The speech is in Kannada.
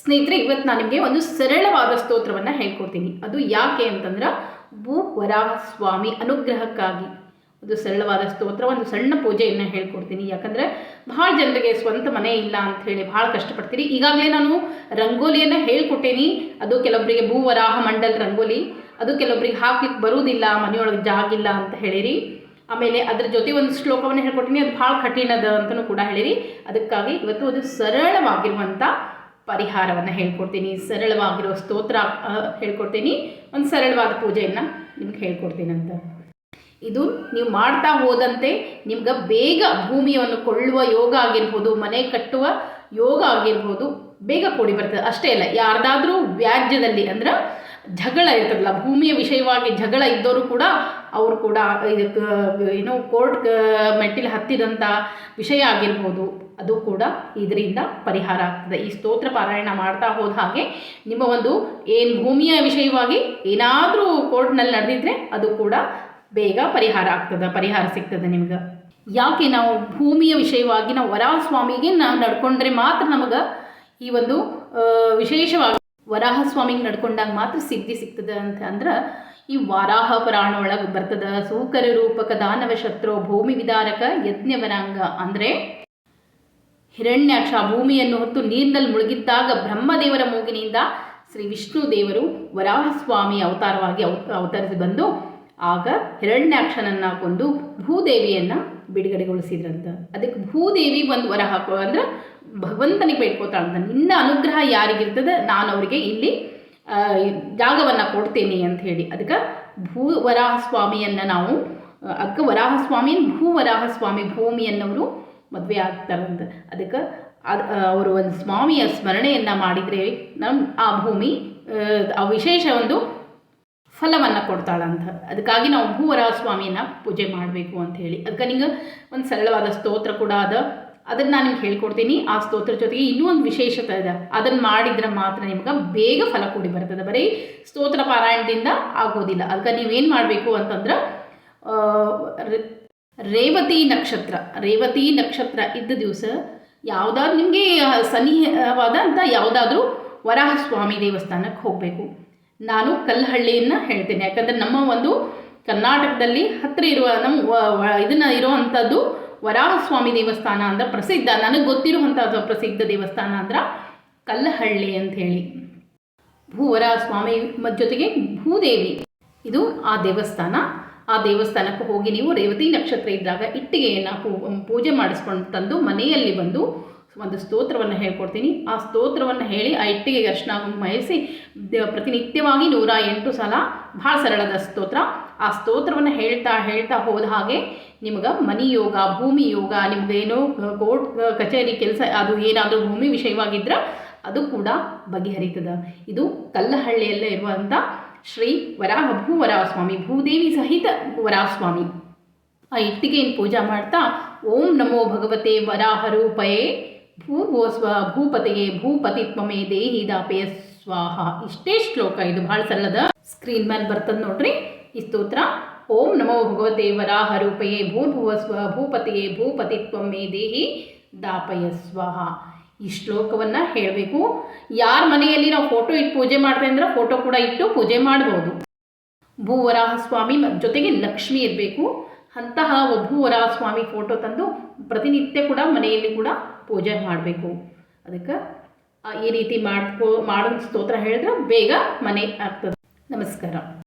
ಸ್ನೇಹಿತರೆ, ಇವತ್ತು ನಾನು ನಿಮಗೆ ಒಂದು ಸರಳವಾದ ಸ್ತೋತ್ರವನ್ನು ಹೇಳ್ಕೊಡ್ತೀನಿ. ಅದು ಯಾಕೆ ಅಂತಂದ್ರೆ ಭೂ ವರಾಹ ಸ್ವಾಮಿ ಅನುಗ್ರಹಕ್ಕಾಗಿ ಒಂದು ಸರಳವಾದ ಸ್ತೋತ್ರ, ಒಂದು ಸಣ್ಣ ಪೂಜೆಯನ್ನು ಹೇಳ್ಕೊಡ್ತೀನಿ. ಯಾಕಂದರೆ ಭಾಳ ಜನರಿಗೆ ಸ್ವಂತ ಮನೆ ಇಲ್ಲ ಅಂತ ಹೇಳಿ ಭಾಳ ಕಷ್ಟಪಡ್ತೀರಿ. ಈಗಾಗಲೇ ನಾನು ರಂಗೋಲಿಯನ್ನು ಹೇಳ್ಕೊಟ್ಟೇನಿ. ಅದು ಕೆಲವೊಬ್ಬರಿಗೆ ಭೂ ವರಾಹ ಮಂಡಲ್ ರಂಗೋಲಿ, ಅದು ಕೆಲವೊಬ್ಬರಿಗೆ ಹಾಕ್ಲಿಕ್ಕೆ ಬರುವುದಿಲ್ಲ, ಮನೆಯೊಳಗೆ ಜಾಗಿಲ್ಲ ಅಂತ ಹೇಳಿರಿ. ಆಮೇಲೆ ಅದ್ರ ಜೊತೆ ಒಂದು ಶ್ಲೋಕವನ್ನು ಹೇಳ್ಕೊಡ್ತೀನಿ, ಅದು ಭಾಳ ಕಠಿಣದ ಅಂತಲೂ ಕೂಡ ಹೇಳಿರಿ. ಅದಕ್ಕಾಗಿ ಇವತ್ತು ಒಂದು ಸರಳವಾಗಿರುವಂಥ ಪರಿಹಾರವನ್ನು ಹೇಳ್ಕೊಡ್ತೀನಿ, ಸರಳವಾಗಿರೋ ಸ್ತೋತ್ರ ಹೇಳ್ಕೊಡ್ತೀನಿ, ಒಂದು ಸರಳವಾದ ಪೂಜೆಯನ್ನು ನಿಮ್ಗೆ ಹೇಳ್ಕೊಡ್ತೀನಿ ಅಂತ. ಇದು ನೀವು ಮಾಡ್ತಾ ಹೋದಂತೆ ನಿಮ್ಗೆ ಬೇಗ ಭೂಮಿಯನ್ನು ಕೊಳ್ಳುವ ಯೋಗ ಆಗಿರ್ಬೋದು, ಮನೆ ಕಟ್ಟುವ ಯೋಗ ಆಗಿರ್ಬೋದು, ಬೇಗ ಕೂಡಿ ಬರ್ತದೆ. ಅಷ್ಟೇ ಅಲ್ಲ, ಯಾರ್ದಾದ್ರೂ ವ್ಯಾಜ್ಯದಲ್ಲಿ ಅಂದ್ರೆ ಜಗಳ ಇರ್ತದಲ್ಲ, ಭೂಮಿಯ ವಿಷಯವಾಗಿ ಜಗಳ ಇದ್ದವರು ಕೂಡ ಅವರು ಕೂಡ ಇದಕ್ಕೆ ಏನೋ ಕೋರ್ಟ್ ಮೆಟ್ಟಿಲು ಹತ್ತಿದಂಥ ವಿಷಯ ಆಗಿರ್ಬೋದು, ಅದು ಕೂಡ ಇದರಿಂದ ಪರಿಹಾರ ಆಗ್ತದೆ. ಈ ಸ್ತೋತ್ರ ಪಾರಾಯಣ ಮಾಡ್ತಾ ಹೋದ ಹಾಗೆ ನಿಮ್ಮ ಒಂದು ಏನು ಭೂಮಿಯ ವಿಷಯವಾಗಿ ಏನಾದರೂ ಕೋರ್ಟ್ನಲ್ಲಿ ನಡೆದಿದ್ರೆ ಅದು ಕೂಡ ಬೇಗ ಪರಿಹಾರ ಆಗ್ತದೆ, ಪರಿಹಾರ ಸಿಗ್ತದೆ ನಿಮ್ಗೆ. ಯಾಕೆ ನಾವು ಭೂಮಿಯ ವಿಷಯವಾಗಿ ನಾವು ವರಾಹ ಸ್ವಾಮಿಗೆ ನಾವು ನಡ್ಕೊಂಡ್ರೆ ಮಾತ್ರ ನಮಗೆ ಈ ಒಂದು ವಿಶೇಷವಾಗಿ ವರಾಹ ಸ್ವಾಮಿಗೆ ನಡ್ಕೊಂಡಾಗ ಮಾತ್ರ ಸಿದ್ಧಿ ಸಿಗ್ತದೆ ಅಂತ ಅಂದ್ರೆ, ಈ ವರಾಹ ಪುರಾಣ ಒಳಗೆ ಬರ್ತದ ಸೂಕರ ರೂಪಕ ದಾನವ ಶತ್ರು ಭೂಮಿ ವಿದಾರಕ ಯಜ್ಞವನಾಂಗ. ಅಂದರೆ ಹಿರಣ್ಯಾಕ್ಷ ಭೂಮಿಯನ್ನು ಹೊತ್ತು ನೀರಿನಲ್ಲಿ ಮುಳುಗಿದ್ದಾಗ ಬ್ರಹ್ಮದೇವರ ಮೂಗಿನಿಂದ ಶ್ರೀ ವಿಷ್ಣು ದೇವರು ವರಾಹ ಸ್ವಾಮಿ ಅವತಾರವಾಗಿ ಅವತರಿಸಿ ಬಂದು ಆಗ ಹಿರಣ್ಯಾಕ್ಷನನ್ನು ಕೊಂದು ಭೂದೇವಿಯನ್ನು ಬಿಡುಗಡೆಗೊಳಿಸಿದ್ರಂತ. ಅದಕ್ಕೆ ಭೂದೇವಿ ಒಂದು ವರ ಹಾಕೋ ಅಂದ್ರೆ ಭಗವಂತನಿಗೆ ಬೇಡ್ಕೋತಾಳಂತ, ನಿನ್ನ ಅನುಗ್ರಹ ಯಾರಿಗಿರ್ತದೆ ನಾನು ಅವರಿಗೆ ಇಲ್ಲಿ ಜಾಗವನ್ನು ಕೊಡ್ತೇನೆ ಅಂತ ಹೇಳಿ. ಅದಕ್ಕೆ ಭೂ ವರಾಹ ಸ್ವಾಮಿಯನ್ನು ನಾವು ಅದಕ್ಕೆ ವರಾಹ ಸ್ವಾಮಿ ಭೂ ವರಾಹ ಸ್ವಾಮಿ ಭೂಮಿಯನ್ನವರು ಮದುವೆ ಆಗ್ತಾರಂತ. ಅದಕ್ಕೆ ಅವರು ಒಂದು ಸ್ವಾಮಿಯ ಸ್ಮರಣೆಯನ್ನು ಮಾಡಿದರೆ ನಮ್ಮ ಆ ಭೂಮಿ ಆ ವಿಶೇಷ ಒಂದು ಫಲವನ್ನು ಕೊಡ್ತಾಳಂತ. ಅದಕ್ಕಾಗಿ ನಾವು ಭೂವರಾಹ ಸ್ವಾಮಿಯನ್ನು ಪೂಜೆ ಮಾಡಬೇಕು ಅಂತ ಹೇಳಿ. ಅದಕ್ಕೆ ನಿಂಗೆ ಒಂದು ಸರಳವಾದ ಸ್ತೋತ್ರ ಕೂಡ ಅದನ್ನು ನಾನು ನಿಮ್ಗೆ ಹೇಳ್ಕೊಡ್ತೀನಿ. ಆ ಸ್ತೋತ್ರ ಜೊತೆಗೆ ಇನ್ನೂ ಒಂದು ವಿಶೇಷತೆ ಇದೆ, ಅದನ್ನು ಮಾಡಿದ್ರೆ ಮಾತ್ರ ನಿಮ್ಗೆ ಬೇಗ ಫಲ ಕೂಡಿ ಬರ್ತದೆ. ಬರೀ ಸ್ತೋತ್ರ ಪಾರಾಯಣದಿಂದ ಆಗೋದಿಲ್ಲ. ಅದಕ್ಕೆ ನೀವೇನು ಮಾಡಬೇಕು ಅಂತಂದ್ರೆ ರೇವತಿ ನಕ್ಷತ್ರ ಇದ್ದ ದಿವಸ ಯಾವುದಾದ್ರು ನಿಮಗೆ ಸನಿಹವಾದಂಥ ಯಾವುದಾದ್ರೂ ವರಾಹ ಸ್ವಾಮಿ ದೇವಸ್ಥಾನಕ್ಕೆ ಹೋಗಬೇಕು. ನಾನು ಕಲ್ಲಹಳ್ಳಿಯನ್ನು ಹೇಳ್ತೇನೆ, ಯಾಕಂದರೆ ನಮ್ಮ ಒಂದು ಕರ್ನಾಟಕದಲ್ಲಿ ಹತ್ತಿರ ಇರುವ ನಮ್ಮ ಇದನ್ನು ಇರುವಂಥದ್ದು ವರಾಹ ಸ್ವಾಮಿ ದೇವಸ್ಥಾನ ಅಂದ್ರೆ ಪ್ರಸಿದ್ಧ. ನನಗೆ ಗೊತ್ತಿರುವಂಥದ್ದು ಪ್ರಸಿದ್ಧ ದೇವಸ್ಥಾನ ಅಂದ್ರೆ ಕಲ್ಲಹಳ್ಳಿ ಅಂಥೇಳಿ. ಭೂವರಾಹ ಸ್ವಾಮಿ ಜೊತೆಗೆ ಭೂದೇವಿ ಇದು ಆ ದೇವಸ್ಥಾನ. ಆ ದೇವಸ್ಥಾನಕ್ಕೆ ಹೋಗಿ ನೀವು ರೇವತಿ ನಕ್ಷತ್ರ ಇದ್ದಾಗ ಇಟ್ಟಿಗೆಯನ್ನು ಪೂಜೆ ಮಾಡಿಸ್ಕೊಂಡು ತಂದು ಮನೆಯಲ್ಲಿ ಬಂದು ಒಂದು ಸ್ತೋತ್ರವನ್ನು ಹೇಳ್ಕೊಡ್ತೀನಿ. ಆ ಸ್ತೋತ್ರವನ್ನು ಹೇಳಿ ಆ ಇಟ್ಟಿಗೆಗೆ ಅರ್ಶಿನ ಕುಂಕುಮ ಇರಿಸಿ ಪ್ರತಿನಿತ್ಯವಾಗಿ 108 ಸಲ, ಭಾಳ ಸರಳದ ಸ್ತೋತ್ರ. ಆ ಸ್ತೋತ್ರವನ್ನು ಹೇಳ್ತಾ ಹೋದ ಹಾಗೆ ನಿಮ್ಗೆ ಮನಿ ಯೋಗ, ಭೂಮಿ ಯೋಗ, ನಿಮ್ಗೇನೋ ಕೋರ್ಟ್ ಕಚೇರಿ ಕೆಲಸ ಅದು ಏನಾದರೂ ಭೂಮಿ ವಿಷಯವಾಗಿದ್ದರೆ ಅದು ಕೂಡ ಬಗೆಹರಿತದೆ. ಇದು ಕಲ್ಲಹಳ್ಳಿಯಲ್ಲೇ ಇರುವಂಥ ಶ್ರೀ ಭೂವರಾಹ ಸ್ವಾಮಿ, ಭೂದೇವಿ ಸಹಿತ ವರಾಹ ಸ್ವಾಮಿ. ಆ ಇಟ್ಟಿಗೆಯನ್ನು ಪೂಜೆ ಮಾಡ್ತಾ ಓಂ ನಮೋ ಭಗವತೆ ವರಾಹ ರೂಪಯೇ ಭೂಪತೆಯೇ ಭೂಪತಿತ್ವಮೇ ದೇಹಿ ದಾಪಯ ಸ್ವಾಹ. ಇಷ್ಟೇ ಶ್ಲೋಕ, ಇದು ಭಾಳ ಸರಳದ. ಸ್ಕ್ರೀನ್ ಮೇಲೆ ಬರ್ತದೆ ನೋಡ್ರಿ ಈ ಸ್ತೋತ್ರ. ಓಂ ನಮೋ ಭಗವತೆ ವರಾಹ ರೂಪಯೇ ಭೂಪತೆಯೇ ಭೂಪತಿತ್ವಮೇ ದೇಹಿ ದಾಪಯ ಸ್ವಾಹ. ಈ ಶ್ಲೋಕವನ್ನು ಹೇಳಬೇಕು. ಯಾರ ಮನೆಯಲ್ಲಿ ನಾವು ಫೋಟೋ ಇಟ್ಟು ಪೂಜೆ ಮಾಡ್ತೇವೆ ಅಂದ್ರೆ ಫೋಟೋ ಕೂಡ ಇಟ್ಟು ಪೂಜೆ ಮಾಡ್ಬೋದು. ಭೂವರಾಹ ಸ್ವಾಮಿ ಜೊತೆಗೆ ಲಕ್ಷ್ಮಿ ಇರಬೇಕು. ಅಂತಹ ಭೂವರಾಹ ಸ್ವಾಮಿ ಫೋಟೋ ತಂದು ಪ್ರತಿನಿತ್ಯ ಕೂಡ ಮನೆಯಲ್ಲಿ ಕೂಡ ಪೂಜೆ ಮಾಡಬೇಕು. ಅದಕ್ಕೆ ಈ ರೀತಿ ಮಾಡೋ ಸ್ತೋತ್ರ ಹೇಳಿದ್ರೆ ಬೇಗ ಮನೆ ಆಗ್ತದೆ. ನಮಸ್ಕಾರ.